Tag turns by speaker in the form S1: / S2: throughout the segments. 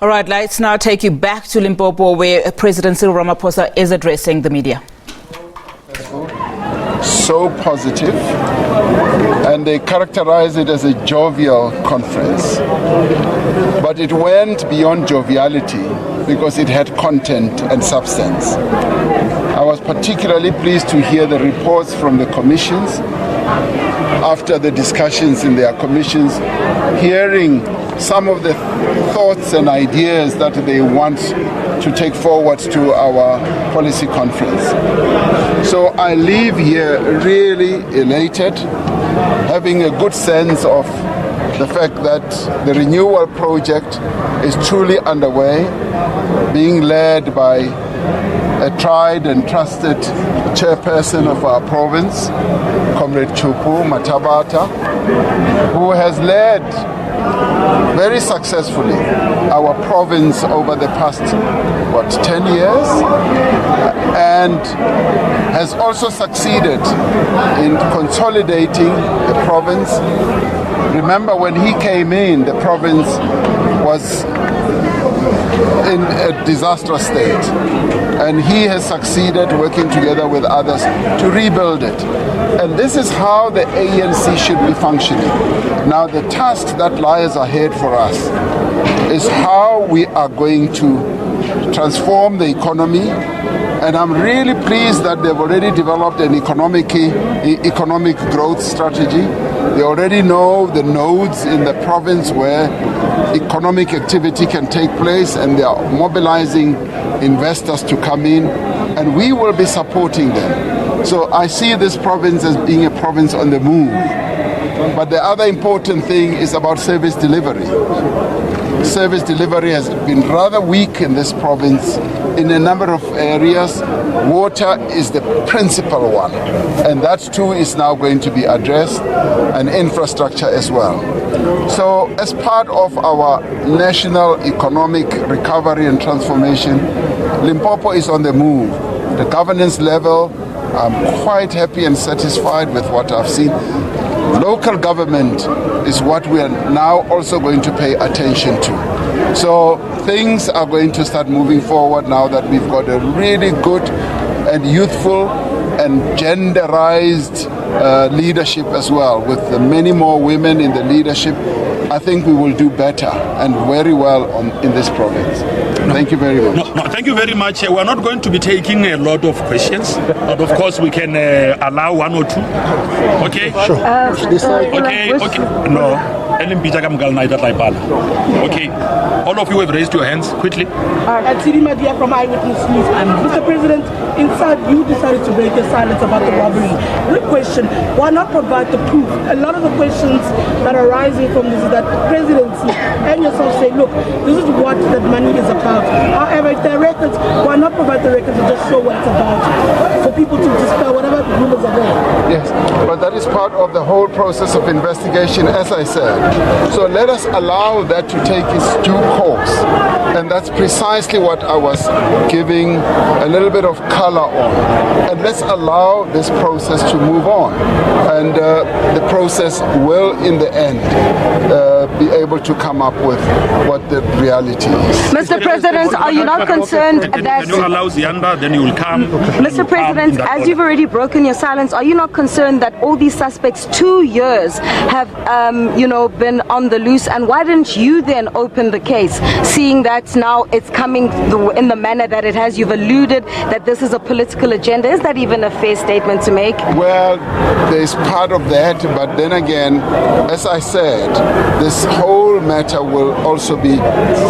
S1: All right, let's now take you back to Limpopo, where President Cyril Ramaphosa is addressing the media.
S2: So positive, and they characterize it as a jovial conference. But it went beyond joviality because it had content and substance. I was particularly pleased to hear the reports from the commissions after the discussions in their commissions, hearing some of the thoughts and ideas that they want to take forward to our policy conference. So I leave here really elated, having a good sense of the fact that the renewal project is truly underway, being led by a tried and trusted chairperson of our province, Comrade Chupu Matabata, who has led very successfully our province over the past, 10 years, and has also succeeded in consolidating the province. Remember, when he came in, the province was in a disastrous state, and he has succeeded working together with others to rebuild it. And this is how the ANC should be functioning. Now, the task that lies ahead for us is how we are going to transform the economy. And I'm really pleased that they've already developed an economic growth strategy. They already know the nodes in the province where economic activity can take place, and they are mobilizing investors to come in, and we will be supporting them. So I see this province as being a province on the move. But the other important thing is about service delivery. Service delivery has been rather weak in this province in a number of areas. Water is the principal one, and that too is now going to be addressed, and infrastructure as well. So as part of our national economic recovery and transformation, Limpopo is on the move. The governance level, I'm quite happy and satisfied with what I've seen. Local government is what we are now also going to pay attention to. So things are going to start moving forward now that we've got a really good and youthful and genderized leadership as well, with many more women in the leadership. I think we will do better and very well in this province. Thank you very much.
S3: No, thank you very much. We're not going to be taking a lot of questions, but of course we can allow one or two. Okay?
S4: Sure.
S3: Okay. No. Okay. All of you have raised your hands quickly.
S4: Media from Eyewitness News. Mr. President, inside you decided to break your silence about the robbery. Quick question, why not provide the proof? A lot of the questions that are rising from this is that the presidency and yourself say, look, this is what that money is about. However, if there are records, why not provide the records and just show what it's about for people to dispel whatever rumors are there?
S2: Yes, but that is part of the whole process of investigation, as I said. So let us allow that to take its due course. And that's precisely what I was giving a little bit of color on. And let's allow this process to move on. And the process will, in the end, be able to come up with what the reality is.
S5: Mr. President, are you not concerned that...
S3: Can you allow Zianda, then you will come.
S5: Mr. President, as you've already broken your silence, are you not concerned that all these suspects 2 years have, been on the loose? And why didn't you then open the case, seeing that now it's coming in the manner that it has? You've alluded that this is a political agenda. Is that even a fair statement to make?
S2: Well, there's part of that, but then again, as I said, this whole matter will also be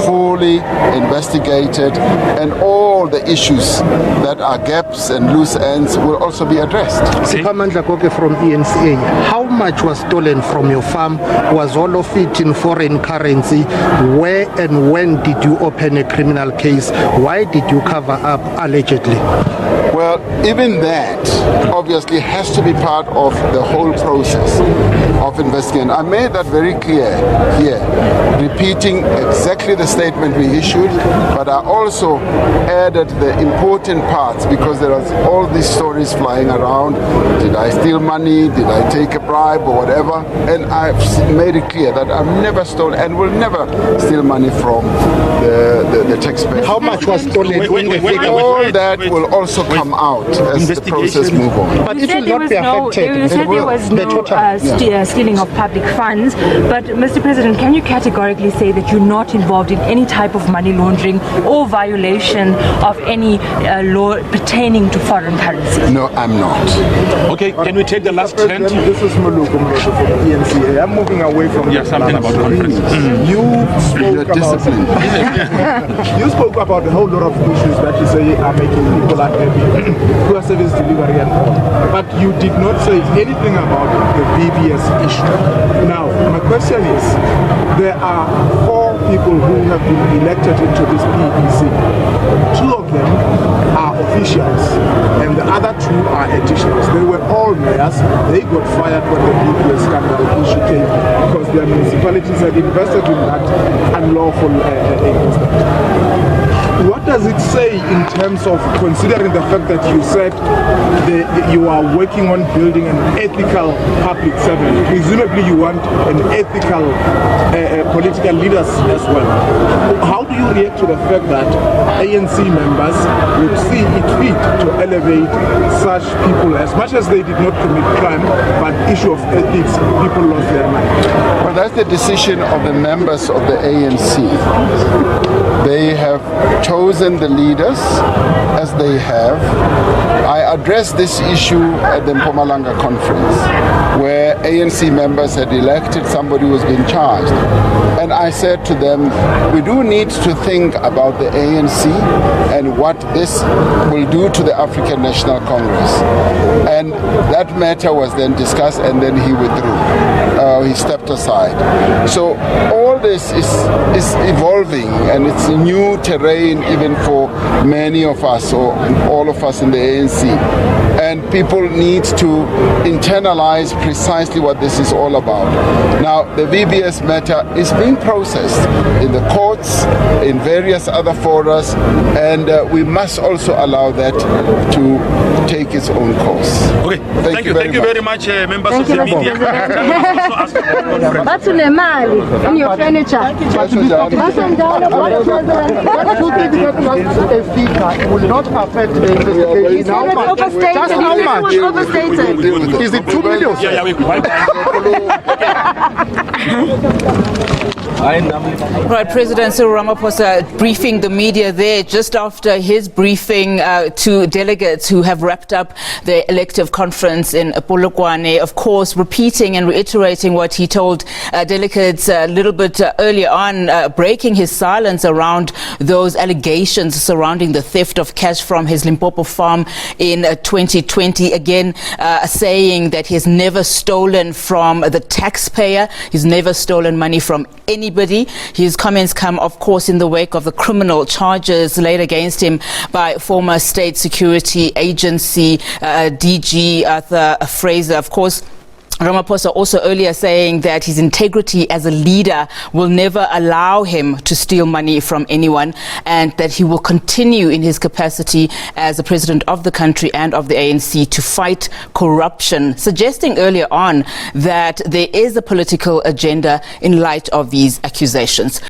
S2: fully investigated, and all the issues that are gaps and loose ends will also be addressed.
S6: Sipamandla Koke from ANC, how much was stolen from your farm? Was all of it in foreign currency? Where and when did you open a criminal case? Why did you cover up allegedly?
S2: Well, even that obviously has to be part of the whole process of investigation. I made that very clear here. repeating exactly the statement we issued, but I also added the important parts because there are all these stories flying around. Did I steal money? Did I take a bribe or whatever? And I've made it clear that I've never stolen and will never steal money from the taxpayer.
S6: How much was stolen?
S2: All that will also come out as the process moves on.
S6: But it will not be affected.
S7: You said there was no stealing of public funds, but Mr. President, can you categorically say that you're not involved in any type of money laundering or violation of any law pertaining to foreign currency?
S2: No, I'm not.
S3: Okay, can we take the last trend?
S8: This is Muluku from ANC. I'm moving away from
S3: something about conferences.
S2: You're disciplined.
S8: You spoke about a whole lot of issues that you say are making people unhappy, poor service delivery and all. But you did not say anything about the VBS issue. Now, my question is, there are 4 people who have been elected into this PEC. 2 of them are officials and the other 2 are additionals. They were all mayors. They got fired when the VBS scandal issue came because their municipalities had invested in that unlawful investment. What does it say in terms of considering the fact that you said you are working on building an ethical public servant? Presumably you want an ethical political leaders as well. How do you react to the fact that ANC members would see it fit to elevate such people, as much as they did not commit crime, but issue of ethics, people lost their mind?
S2: Well, that's the decision of the members of the ANC. They have chosen the leaders as they have. I addressed this issue at the Mpumalanga conference where ANC members had elected somebody who was being charged. And I said to them, we do need to think about the ANC and what this will do to the African National Congress. And that matter was then discussed and then he withdrew. He stepped aside. So all this is evolving and it's a new terrain even for many of us or all of us in the ANC. And people need to internalize precisely what this is all about. Now, the VBS matter is being processed in the courts, in various other forums, and we must also allow that to take its own course.
S3: Okay, thank you very much, members of the media.
S5: That's in your furniture.
S6: Will not affect the investigation.
S5: Just how much?
S6: Is it 2 million?
S1: Right, President Cyril Ramaphosa briefing the media there just after his briefing to delegates who have wrapped up the elective conference in Polokwane, of course, repeating and reiterating what he told delegates a little bit earlier on, breaking his silence around those allegations surrounding the theft of cash from his Limpopo farm in 2020. Again, saying that he has never stolen from the taxpayer, he's never stolen money from anybody. His comments come, of course, in the wake of the criminal charges laid against him by former State Security Agency DG Arthur Fraser. Of course, Ramaphosa also earlier saying that his integrity as a leader will never allow him to steal money from anyone, and that he will continue in his capacity as the president of the country and of the ANC to fight corruption, suggesting earlier on that there is a political agenda in light of these accusations.